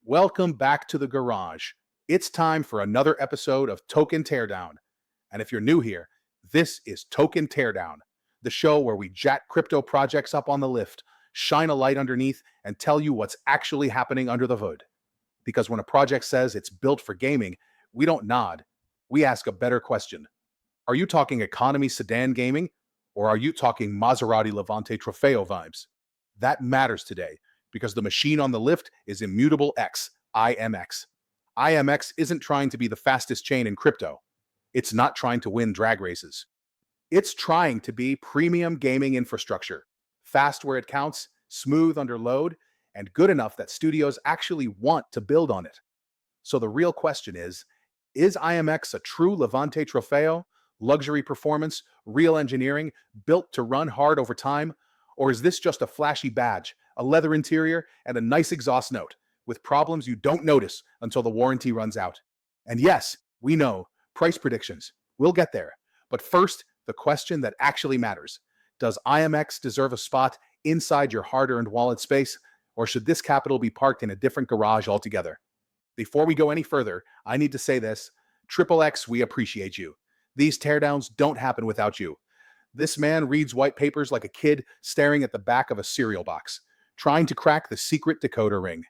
Welcome back to the garage. It's time for another episode of Token Teardown. And if you're new here, this is Token Teardown, the show where we jack crypto projects up on the lift, shine a light underneath, and tell you what's actually happening under the hood. Because when a project says it's built for gaming, we don't nod. We ask a better question. Are you talking economy sedan gaming? Or are you talking Maserati Levante Trofeo vibes? That matters today, because the machine on the lift is Immutable X, IMX. IMX isn't trying to be the fastest chain in crypto. It's not trying to win drag races. It's trying to be premium gaming infrastructure, fast where it counts, smooth under load, and good enough that studios actually want to build on it. So the real question is IMX a true Levante Trofeo, luxury performance, real engineering, built to run hard over time? Or is this just a flashy badge, a leather interior, and a nice exhaust note, with problems you don't notice until the warranty runs out? And yes, we know, price predictions. We'll get there. But first, the question that actually matters. Does IMX deserve a spot inside your hard-earned wallet space, or should this capital be parked in a different garage altogether? Before we go any further, I need to say this. Triple X, we appreciate you. These teardowns don't happen without you. This man reads white papers like a kid staring at the back of a cereal box, trying to crack the secret decoder ring.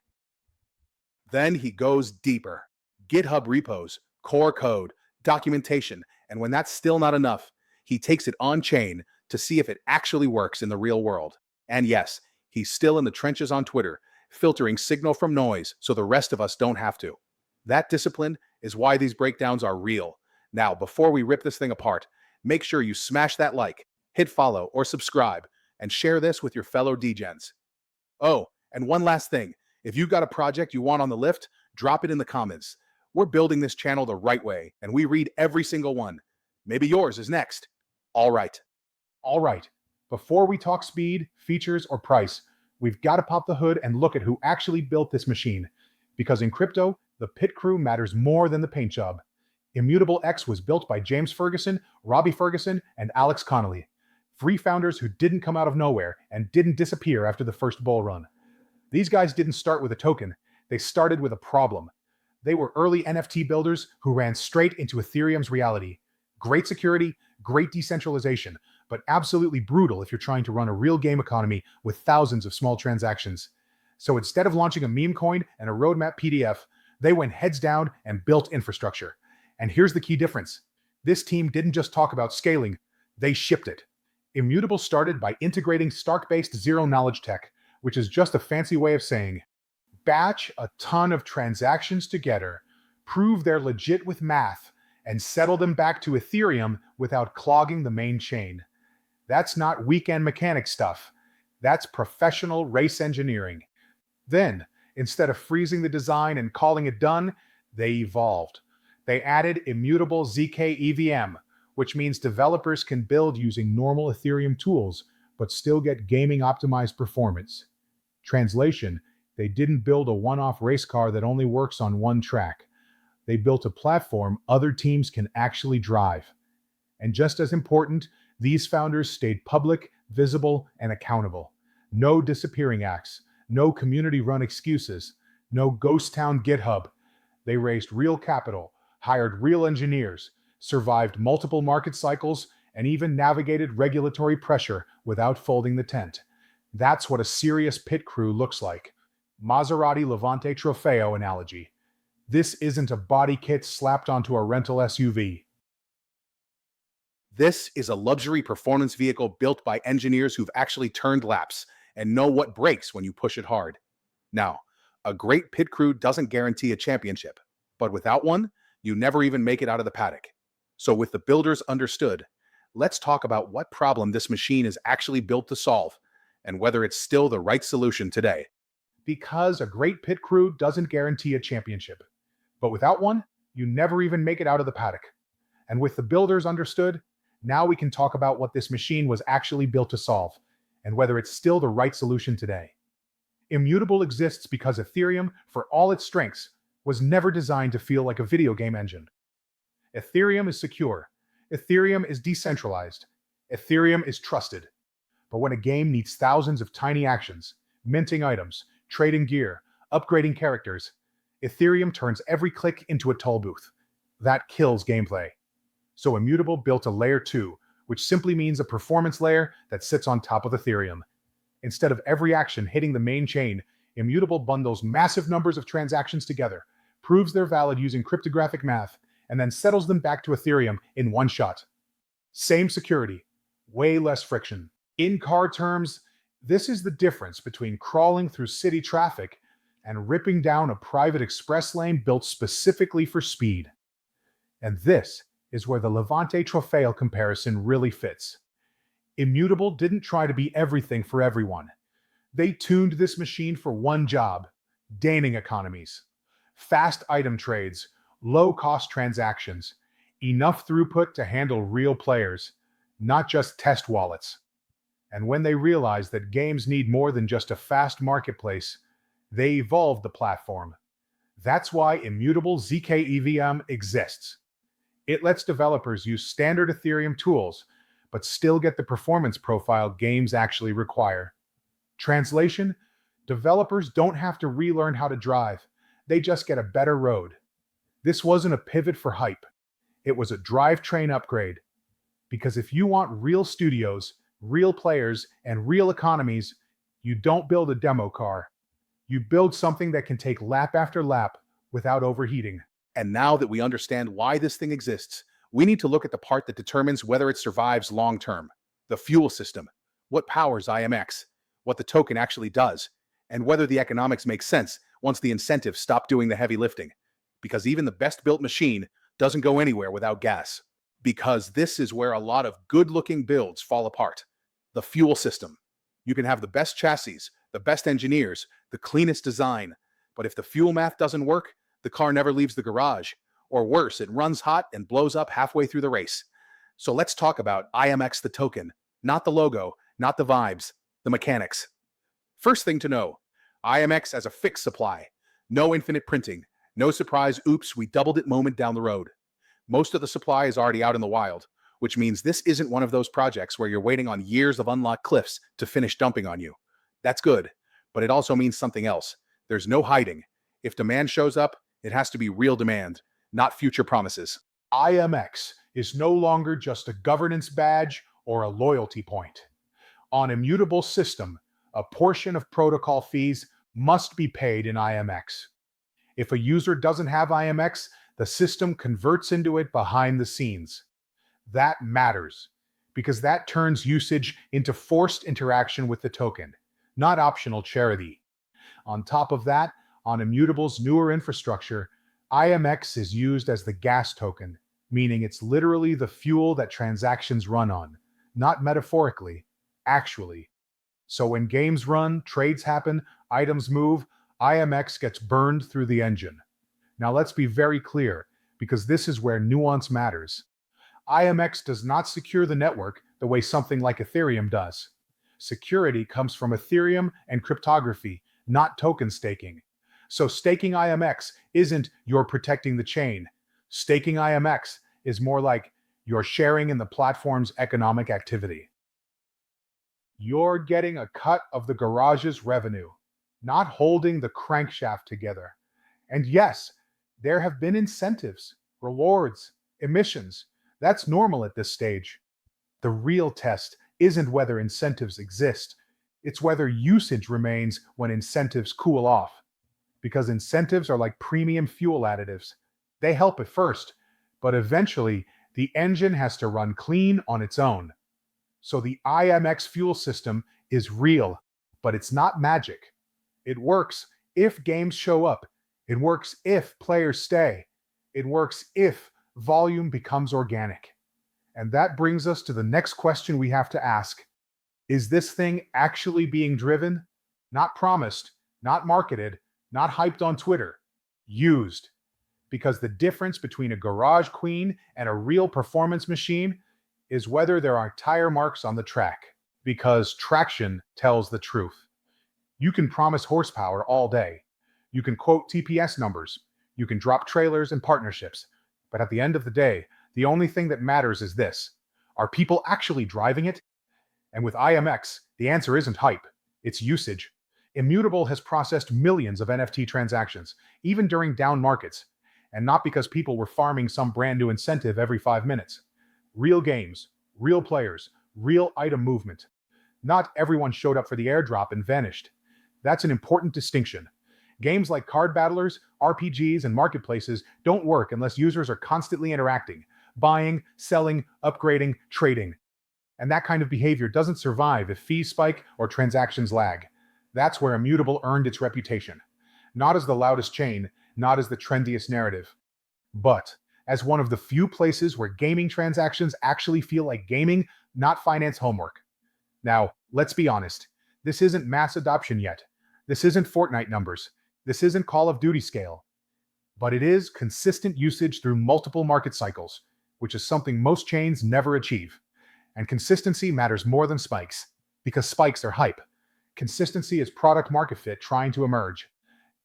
Then he goes deeper. GitHub repos, core code, documentation, and when that's still not enough, he takes it on-chain to see if it actually works in the real world. And yes, he's still in the trenches on Twitter, filtering signal from noise so the rest of us don't have to. That discipline is why these breakdowns are real. Now, before we rip this thing apart, make sure you smash that like, hit follow, or subscribe, and share this with your fellow degens. Oh, and one last thing. If you've got a project you want on the lift, drop it in the comments. We're building this channel the right way, and we read every single one. Maybe yours is next. All right. Before we talk speed, features, or price, we've got to pop the hood and look at who actually built this machine. Because in crypto, the pit crew matters more than the paint job. Immutable X was built by James Ferguson, Robbie Ferguson, and Alex Connolly. 3 founders who didn't come out of nowhere and didn't disappear after the first bull run. These guys didn't start with a token. They started with a problem. They were early NFT builders who ran straight into Ethereum's reality. Great security, great decentralization, but absolutely brutal if you're trying to run a real game economy with thousands of small transactions. So instead of launching a meme coin and a roadmap PDF, they went heads down and built infrastructure. And here's the key difference. This team didn't just talk about scaling, they shipped it. Immutable started by integrating Stark-based zero-knowledge tech, which is just a fancy way of saying, batch a ton of transactions together, prove they're legit with math, and settle them back to Ethereum without clogging the main chain. That's not weekend mechanic stuff. That's professional race engineering. Then, instead of freezing the design and calling it done, they evolved. They added immutable zkEVM, which means developers can build using normal Ethereum tools, but still get gaming-optimized performance. Translation, they didn't build a one-off race car that only works on one track. They built a platform other teams can actually drive. And just as important, these founders stayed public, visible, and accountable. No disappearing acts, no community-run excuses, no ghost town GitHub. They raised real capital, hired real engineers, survived multiple market cycles, and even navigated regulatory pressure without folding the tent. That's what a serious pit crew looks like. Maserati Levante Trofeo analogy. This isn't a body kit slapped onto a rental SUV. This is a luxury performance vehicle built by engineers who've actually turned laps and know what breaks when you push it hard. Now, a great pit crew doesn't guarantee a championship, but without one, you never even make it out of the paddock. So with the builders understood, let's talk about what problem this machine is actually built to solve and whether it's still the right solution today. Because a great pit crew doesn't guarantee a championship, but without one, you never even make it out of the paddock. And with the builders understood, now we can talk about what this machine was actually built to solve and whether it's still the right solution today. Immutable exists because Ethereum, for all its strengths, was never designed to feel like a video game engine. Ethereum is secure. Ethereum is decentralized. Ethereum is trusted. But when a game needs thousands of tiny actions, minting items, trading gear, upgrading characters, Ethereum turns every click into a toll booth. That kills gameplay. So Immutable built a layer 2, which simply means a performance layer that sits on top of Ethereum. Instead of every action hitting the main chain, Immutable bundles massive numbers of transactions together, proves they're valid using cryptographic math, and then settles them back to Ethereum in one shot. Same security, way less friction. In car terms, this is the difference between crawling through city traffic and ripping down a private express lane built specifically for speed. And this is where the Levante Trofeo comparison really fits. Immutable didn't try to be everything for everyone. They tuned this machine for one job: gaining economies, fast item trades, low-cost transactions, enough throughput to handle real players, not just test wallets. And when they realized that games need more than just a fast marketplace, they evolved the platform. That's why Immutable zkEVM exists. It lets developers use standard Ethereum tools, but still get the performance profile games actually require. Translation: developers don't have to relearn how to drive. They just get a better road. This wasn't a pivot for hype. It was a drivetrain upgrade. Because if you want real studios, real players, and real economies, you don't build a demo car. You build something that can take lap after lap without overheating. And now that we understand why this thing exists, we need to look at the part that determines whether it survives long-term. The fuel system, what powers IMX, what the token actually does, and whether the economics make sense once the incentives stop doing the heavy lifting. Because even the best-built machine doesn't go anywhere without gas. Because this is where a lot of good-looking builds fall apart. The fuel system. You can have the best chassis, the best engineers, the cleanest design, but if the fuel math doesn't work, the car never leaves the garage. Or worse, it runs hot and blows up halfway through the race. So let's talk about IMX the token, not the logo, not the vibes, the mechanics. First thing to know, IMX as a fixed supply. No infinite printing, no surprise oops we doubled it moment down the road. Most of the supply is already out in the wild, which means this isn't one of those projects where you're waiting on years of unlocked cliffs to finish dumping on you. That's good, but it also means something else. There's no hiding. If demand shows up, it has to be real demand, not future promises. IMX is no longer just a governance badge or a loyalty point. On Immutable system, a portion of protocol fees must be paid in IMX. If a user doesn't have IMX, the system converts into it behind the scenes. That matters, because that turns usage into forced interaction with the token, not optional charity. On top of that, on Immutable's newer infrastructure, IMX is used as the gas token, meaning it's literally the fuel that transactions run on, not metaphorically, actually. So when games run, trades happen, items move, IMX gets burned through the engine. Now let's be very clear, because this is where nuance matters. IMX does not secure the network the way something like Ethereum does. Security comes from Ethereum and cryptography, not token staking. So staking IMX isn't you're protecting the chain. Staking IMX is more like you're sharing in the platform's economic activity. You're getting a cut of the garage's revenue, not holding the crankshaft together. And yes, there have been incentives, rewards, emissions. That's normal at this stage. The real test isn't whether incentives exist, it's whether usage remains when incentives cool off. Because incentives are like premium fuel additives. They help at first, but eventually the engine has to run clean on its own. So the IMX fuel system is real, but it's not magic. It works if games show up. It works if players stay. It works if volume becomes organic. And that brings us to the next question we have to ask. Is this thing actually being driven? Not promised, not marketed, not hyped on Twitter. Used. Because the difference between a garage queen and a real performance machine is whether there are tire marks on the track. Because traction tells the truth. You can promise horsepower all day. You can quote TPS numbers. You can drop trailers and partnerships. But at the end of the day, the only thing that matters is this. Are people actually driving it? And with IMX, the answer isn't hype. It's usage. Immutable has processed millions of NFT transactions, even during down markets, and not because people were farming some brand new incentive every 5 minutes. Real games, real players, real item movement. Not everyone showed up for the airdrop and vanished. That's an important distinction. Games like card battlers, RPGs, and marketplaces don't work unless users are constantly interacting, buying, selling, upgrading, trading. And that kind of behavior doesn't survive if fees spike or transactions lag. That's where Immutable earned its reputation. Not as the loudest chain, not as the trendiest narrative, but as one of the few places where gaming transactions actually feel like gaming, not finance homework. Now, let's be honest. This isn't mass adoption yet. This isn't Fortnite numbers. This isn't Call of Duty scale. But it is consistent usage through multiple market cycles, which is something most chains never achieve. And consistency matters more than spikes, because spikes are hype. Consistency is product market fit trying to emerge.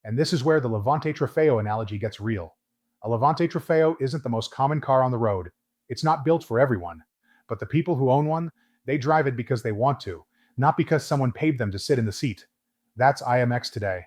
And this is where the Levante Trofeo analogy gets real. A Levante Trofeo isn't the most common car on the road. It's not built for everyone. But the people who own one, they drive it because they want to, not because someone paid them to sit in the seat. That's IMX today.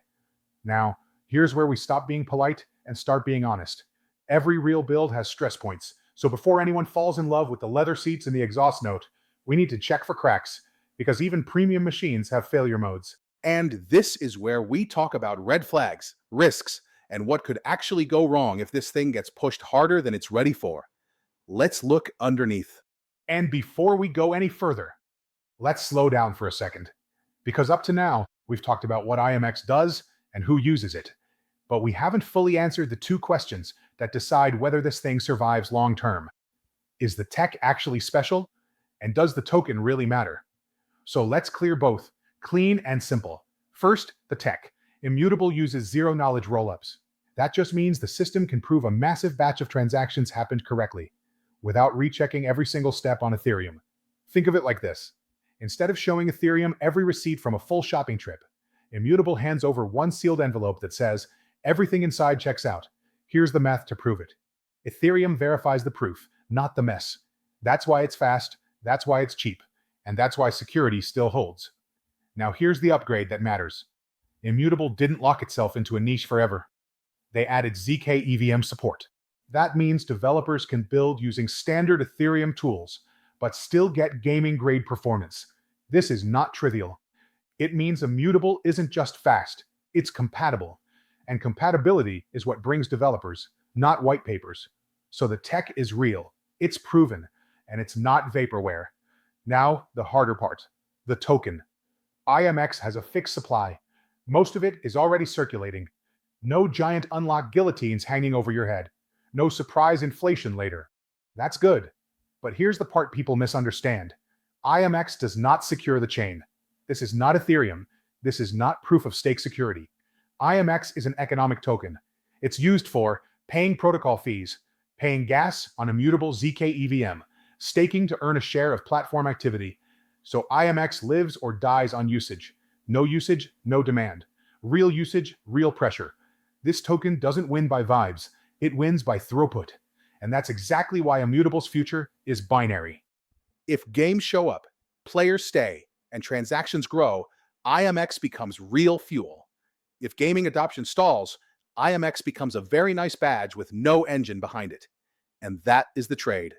Now, here's where we stop being polite and start being honest. Every real build has stress points, so before anyone falls in love with the leather seats and the exhaust note, we need to check for cracks, because even premium machines have failure modes. And this is where we talk about red flags, risks, and what could actually go wrong if this thing gets pushed harder than it's ready for. Let's look underneath. And before we go any further, let's slow down for a second. Because up to now, we've talked about what IMX does and who uses it. But we haven't fully answered the two questions that decide whether this thing survives long term. Is the tech actually special? And does the token really matter? So let's clear both, clean and simple. First, the tech. Immutable uses zero-knowledge rollups. That just means the system can prove a massive batch of transactions happened correctly, without rechecking every single step on Ethereum. Think of it like this. Instead of showing Ethereum every receipt from a full shopping trip, Immutable hands over one sealed envelope that says, everything inside checks out. Here's the math to prove it. Ethereum verifies the proof, not the mess. That's why it's fast, that's why it's cheap, and that's why security still holds. Now here's the upgrade that matters. Immutable didn't lock itself into a niche forever. They added zkEVM support. That means developers can build using standard Ethereum tools, but still get gaming-grade performance. This is not trivial. It means Immutable isn't just fast, it's compatible. And compatibility is what brings developers, not white papers. So the tech is real, it's proven, and it's not vaporware. Now, the harder part, the token. IMX has a fixed supply. Most of it is already circulating. No giant unlocked guillotines hanging over your head. No surprise inflation later. That's good. But here's the part people misunderstand. IMX does not secure the chain. This is not Ethereum. This is not proof-of-stake security. IMX is an economic token. It's used for paying protocol fees, paying gas on immutable zkEVM, staking to earn a share of platform activity. So IMX lives or dies on usage. No usage, no demand. Real usage, real pressure. This token doesn't win by vibes. It wins by throughput. And that's exactly why Immutable's future is binary. If games show up, players stay, and transactions grow, IMX becomes real fuel. If gaming adoption stalls, IMX becomes a very nice badge with no engine behind it. And that is the trade.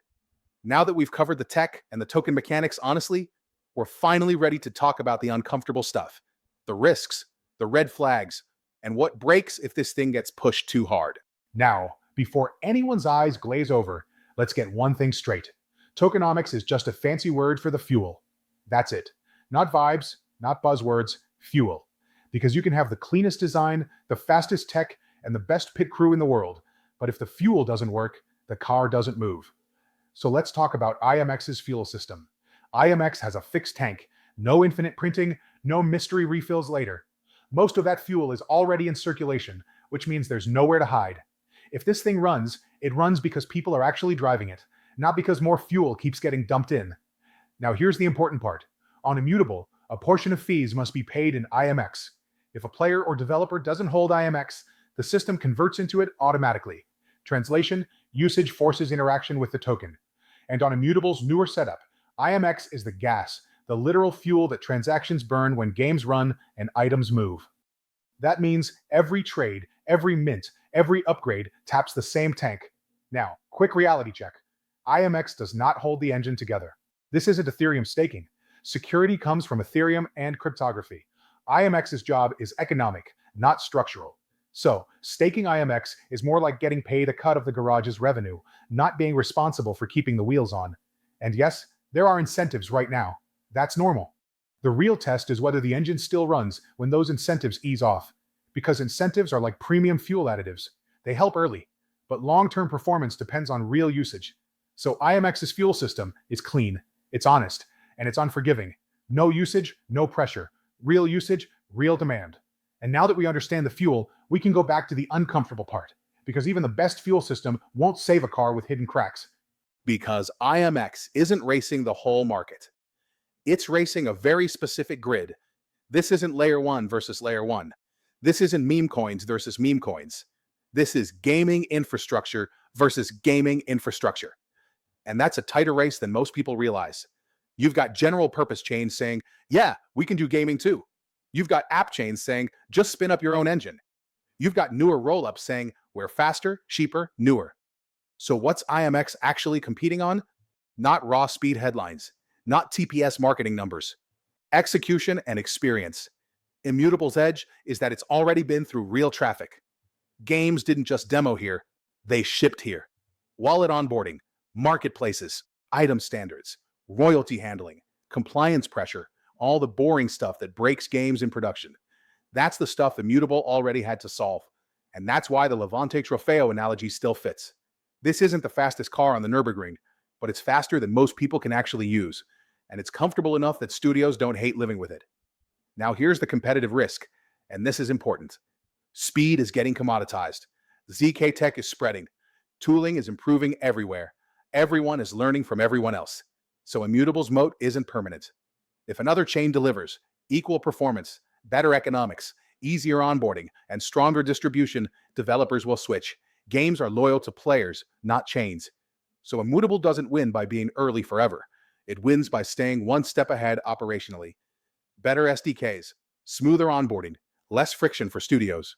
Now that we've covered the tech and the token mechanics honestly, we're finally ready to talk about the uncomfortable stuff. The risks, the red flags, and what breaks if this thing gets pushed too hard. Now, before anyone's eyes glaze over, let's get one thing straight. Tokenomics is just a fancy word for the fuel. That's it. Not vibes, not buzzwords, fuel. Because you can have the cleanest design, the fastest tech, and the best pit crew in the world. But if the fuel doesn't work, the car doesn't move. So let's talk about IMX's fuel system. IMX has a fixed tank, no infinite printing, no mystery refills later. Most of that fuel is already in circulation, which means there's nowhere to hide. If this thing runs, it runs because people are actually driving it, not because more fuel keeps getting dumped in. Now here's the important part. On Immutable, a portion of fees must be paid in IMX. If a player or developer doesn't hold IMX, the system converts into it automatically. Translation, usage forces interaction with the token. And on Immutable's newer setup, IMX is the gas, the literal fuel that transactions burn when games run and items move. That means every trade, every mint, every upgrade taps the same tank. Now, quick reality check. IMX does not hold the engine together. This isn't Ethereum staking. Security comes from Ethereum and cryptography. IMX's job is economic, not structural. So, staking IMX is more like getting paid a cut of the garage's revenue, not being responsible for keeping the wheels on. And yes, there are incentives right now. That's normal. The real test is whether the engine still runs when those incentives ease off. Because incentives are like premium fuel additives. They help early, but long-term performance depends on real usage. So IMX's fuel system is clean, it's honest, and it's unforgiving. No usage, no pressure. Real usage, real demand. And now that we understand the fuel, we can go back to the uncomfortable part. Because even the best fuel system won't save a car with hidden cracks. Because IMX isn't racing the whole market. It's racing a very specific grid. This isn't layer 1 versus layer 1. This isn't meme coins versus meme coins. This is gaming infrastructure versus gaming infrastructure. And that's a tighter race than most people realize. You've got general purpose chains saying, yeah, we can do gaming too. You've got app chains saying, just spin up your own engine. You've got newer rollups saying, we're faster, cheaper, newer. So what's IMX actually competing on? Not raw speed headlines, not TPS marketing numbers. Execution and experience. Immutable's edge is that it's already been through real traffic. Games didn't just demo here, they shipped here. Wallet onboarding, marketplaces, item standards, royalty handling, compliance pressure, all the boring stuff that breaks games in production. That's the stuff Immutable already had to solve. And that's why the Levante Trofeo analogy still fits. This isn't the fastest car on the Nürburgring, but it's faster than most people can actually use. And it's comfortable enough that studios don't hate living with it. Now here's the competitive risk, and this is important. Speed is getting commoditized. ZK tech is spreading. Tooling is improving everywhere. Everyone is learning from everyone else. So Immutable's moat isn't permanent. If another chain delivers equal performance, better economics, easier onboarding, and stronger distribution, developers will switch. Games are loyal to players, not chains. So Immutable doesn't win by being early forever. It wins by staying one step ahead operationally. Better SDKs, smoother onboarding, less friction for studios,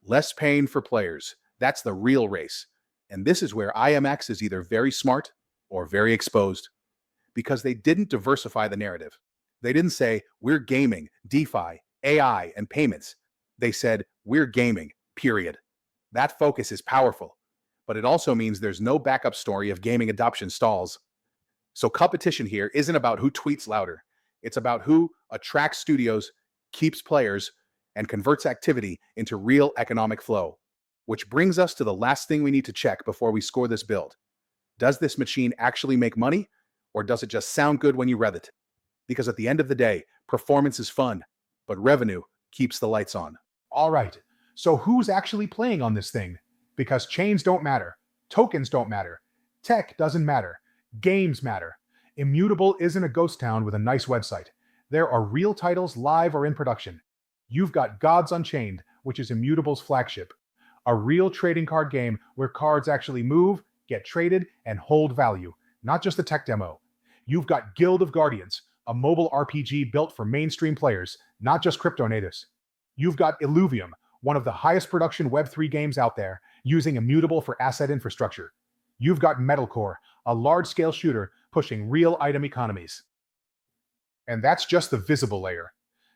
less pain for players. That's the real race. And this is where IMX is either very smart or very exposed. Because they didn't diversify the narrative. They didn't say, we're gaming, DeFi, AI, and payments. They said, we're gaming, period. That focus is powerful, but it also means there's no backup story if gaming adoption stalls. So competition here isn't about who tweets louder. It's about who attracts studios, keeps players, and converts activity into real economic flow. Which brings us to the last thing we need to check before we score this build. Does this machine actually make money, or does it just sound good when you rev it? Because at the end of the day, performance is fun, but revenue keeps the lights on. All right, so who's actually playing on this thing? Because chains don't matter, tokens don't matter, tech doesn't matter, games matter. Immutable isn't a ghost town with a nice website. There are real titles live or in production. You've got Gods Unchained, which is Immutable's flagship. A real trading card game where cards actually move, get traded, and hold value, not just a tech demo. You've got Guild of Guardians, a mobile RPG built for mainstream players, not just crypto natives. You've got Illuvium, one of the highest production Web3 games out there, using Immutable for asset infrastructure. You've got Metalcore, a large-scale shooter pushing real item economies. And that's just the visible layer.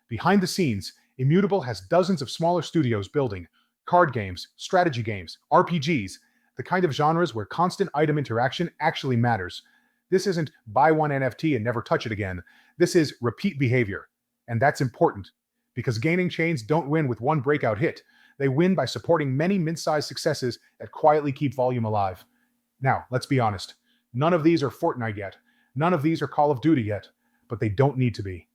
Behind the scenes, Immutable has dozens of smaller studios building card games, strategy games, RPGs, the kind of genres where constant item interaction actually matters. This isn't buy one NFT and never touch it again. This is repeat behavior. And that's important, because gaming chains don't win with one breakout hit. They win by supporting many mid-sized successes that quietly keep volume alive. Now, let's be honest. None of these are Fortnite yet. None of these are Call of Duty yet. But they don't need to be.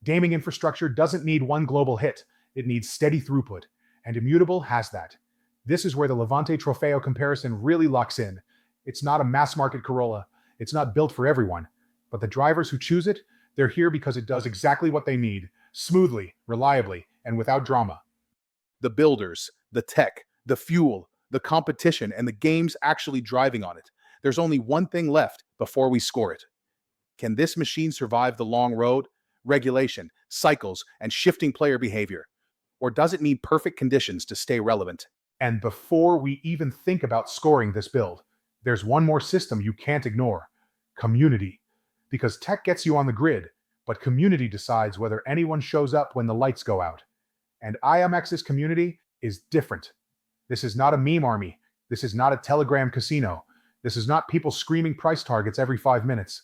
Gaming infrastructure doesn't need one global hit. It needs steady throughput. And Immutable has that. This is where the Levante Trofeo comparison really locks in. It's not a mass-market Corolla. It's not built for everyone. But the drivers who choose it, they're here because it does exactly what they need. Smoothly, reliably, and without drama. The builders, the tech, the fuel, the competition, and the games actually driving on it. There's only one thing left before we score it. Can this machine survive the long road? regulation, cycles, and shifting player behavior? Or does it need perfect conditions to stay relevant? And before we even think about scoring this build, there's one more system you can't ignore: community. Because tech gets you on the grid, but community decides whether anyone shows up when the lights go out. And IMX's community is different. This is not a meme army. This is not a Telegram casino. This is not people screaming price targets every 5 minutes.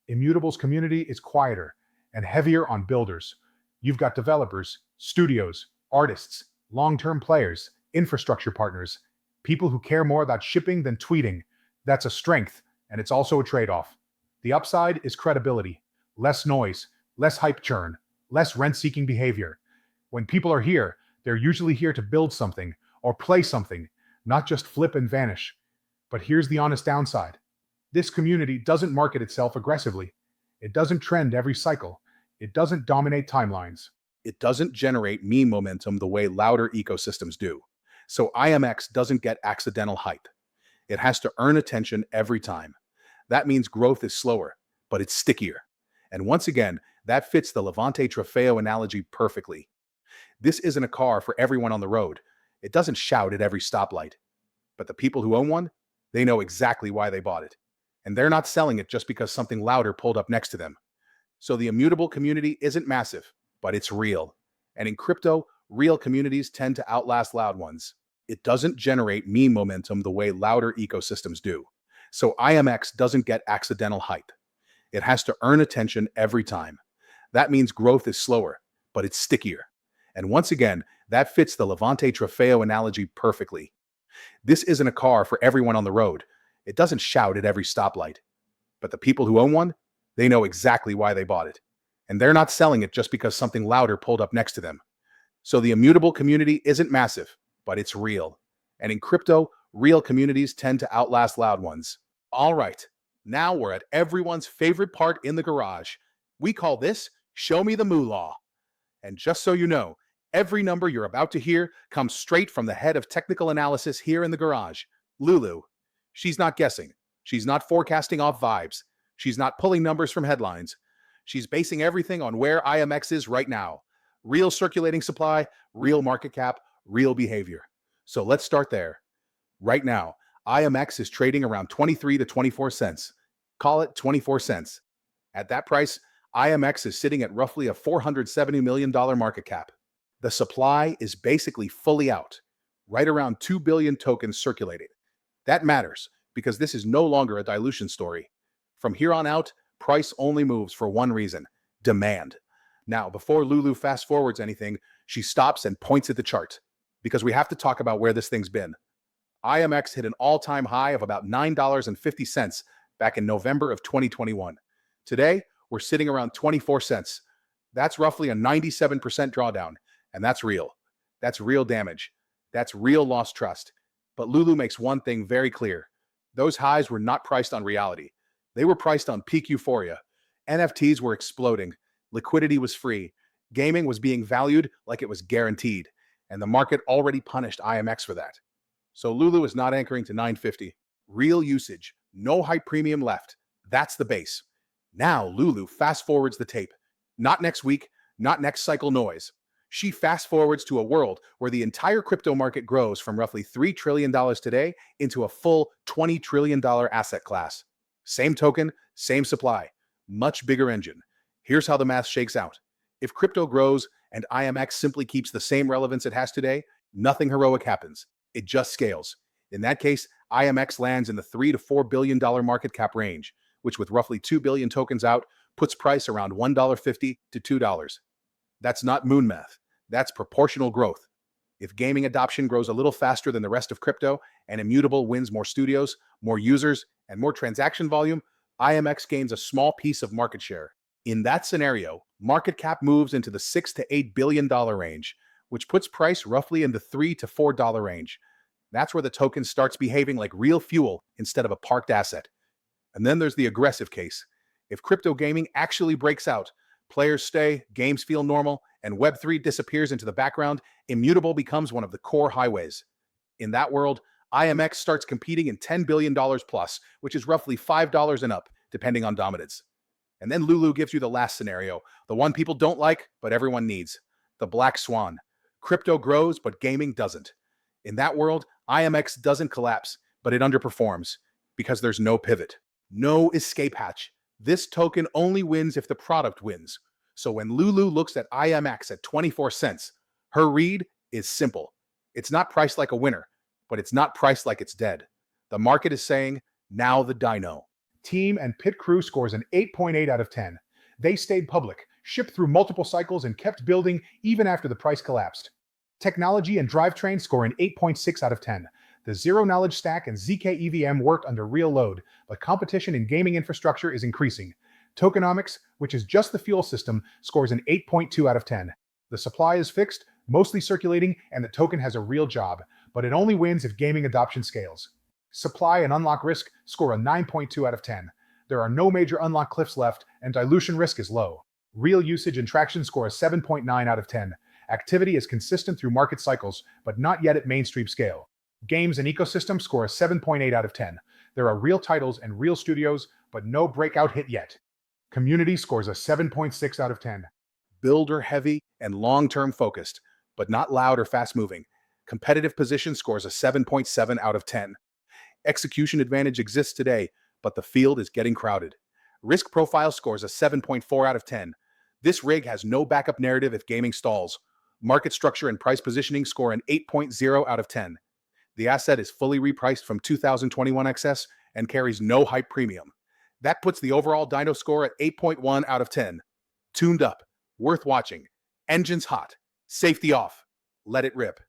Immutable's community is quieter and heavier on builders. You've got developers, studios, artists, long-term players, infrastructure partners, people who care more about shipping than tweeting. That's a strength, and it's also a trade-off. The upside is credibility, less noise, less hype churn, less rent-seeking behavior. When people are here, they're usually here to build something or play something, not just flip and vanish. But here's the honest downside. This community doesn't market itself aggressively. It doesn't trend every cycle. It doesn't dominate timelines. It doesn't generate meme momentum the way louder ecosystems do. So IMX doesn't get accidental hype. It has to earn attention every time. That means growth is slower, but it's stickier. And once again, that fits the Levante Trofeo analogy perfectly. This isn't a car for everyone on the road. It doesn't shout at every stoplight. But the people who own one, they know exactly why they bought it. And they're not selling it just because something louder pulled up next to them. So the immutable community isn't massive, but it's real. And in crypto, real communities tend to outlast loud ones. It doesn't generate meme momentum the way louder ecosystems do. So IMX doesn't get accidental hype. It has to earn attention every time. That means growth is slower, but it's stickier. And once again, that fits the Levante Trofeo analogy perfectly. This isn't a car for everyone on the road. It doesn't shout at every stoplight. But the people who own one, they know exactly why they bought it. And they're not selling it just because something louder pulled up next to them. So the immutable community isn't massive, but it's real. And in crypto, real communities tend to outlast loud ones. All right, now we're at everyone's favorite part in the garage. We call this Show Me the Moolah. And just so you know, every number you're about to hear comes straight from the head of technical analysis here in the garage, Lulu. She's not guessing. She's not forecasting off vibes. She's not pulling numbers from headlines. She's basing everything on where IMX is right now. Real circulating supply, real market cap, real behavior. So let's start there. Right now, IMX is trading around 23 to 24 cents. Call it 24 cents. At that price, IMX is sitting at roughly a $470 million market cap. The supply is basically fully out, right around 2 billion tokens circulating. That matters because this is no longer a dilution story. From here on out, price only moves for one reason: demand. Now, before Lulu fast forwards anything, she stops and points at the chart, because we have to talk about where this thing's been. IMX hit an all-time high of about $9.50 back in November of 2021. Today, we're sitting around 24 cents. That's roughly a 97% drawdown, and that's real. That's real damage. That's real lost trust. But Lulu makes one thing very clear. Those highs were not priced on reality. They were priced on peak euphoria. NFTs were exploding. Liquidity was free. Gaming was being valued like it was guaranteed. And the market already punished IMX for that. So Lulu is not anchoring to 950. Real usage. No hype premium left. That's the base. Now Lulu fast forwards the tape. Not next week, not next cycle noise. She fast forwards to a world where the entire crypto market grows from roughly $3 trillion today into a full $20 trillion asset class. Same token, same supply. Much bigger engine. Here's how the math shakes out. If crypto grows and IMX simply keeps the same relevance it has today, nothing heroic happens. It just scales. In that case, IMX lands in the $3 to $4 billion market cap range, which with roughly 2 billion tokens out, puts price around $1.50 to $2. That's not moon math. That's proportional growth. If gaming adoption grows a little faster than the rest of crypto and Immutable wins more studios, more users, and more transaction volume, IMX gains a small piece of market share. In that scenario, market cap moves into the $6 to $8 billion range, which puts price roughly in the $3 to $4 range. That's where the token starts behaving like real fuel instead of a parked asset. And then there's the aggressive case. If crypto gaming actually breaks out, players stay, games feel normal, and Web3 disappears into the background, Immutable becomes one of the core highways. In that world, IMX starts competing in $10 billion plus, which is roughly $5 and up, depending on dominance. And then Lulu gives you the last scenario, the one people don't like, but everyone needs. The black swan. Crypto grows, but gaming doesn't. In that world, IMX doesn't collapse, but it underperforms because there's no pivot, no escape hatch. This token only wins if the product wins. So when Lulu looks at IMX at 24 cents, her read is simple. It's not priced like a winner, but it's not priced like it's dead. The market is saying, now the dino. Team and Pit Crew scores an 8.8 out of 10. They stayed public, shipped through multiple cycles, and kept building even after the price collapsed. Technology and Drivetrain score an 8.6 out of 10. The Zero Knowledge Stack and zkEVM worked under real load, but competition in gaming infrastructure is increasing. Tokenomics, which is just the fuel system, scores an 8.2 out of 10. The supply is fixed, mostly circulating, and the token has a real job, but it only wins if gaming adoption scales. Supply and unlock risk score a 9.2 out of 10. There are no major unlock cliffs left, and dilution risk is low. Real usage and traction score a 7.9 out of 10. Activity is consistent through market cycles, but not yet at mainstream scale. Games and ecosystem score a 7.8 out of 10. There are real titles and real studios, but no breakout hit yet. Community scores a 7.6 out of 10. Builder heavy and long-term focused, but not loud or fast-moving. Competitive position scores a 7.7 out of 10. Execution advantage exists today, but the field is getting crowded. Risk profile scores a 7.4 out of 10. This rig has no backup narrative if gaming stalls. Market structure and price positioning score an 8.0 out of 10. The asset is fully repriced from 2021 XS and carries no hype premium. That puts the overall Dino score at 8.1 out of 10. Tuned up, worth watching, engines hot, safety off, let it rip.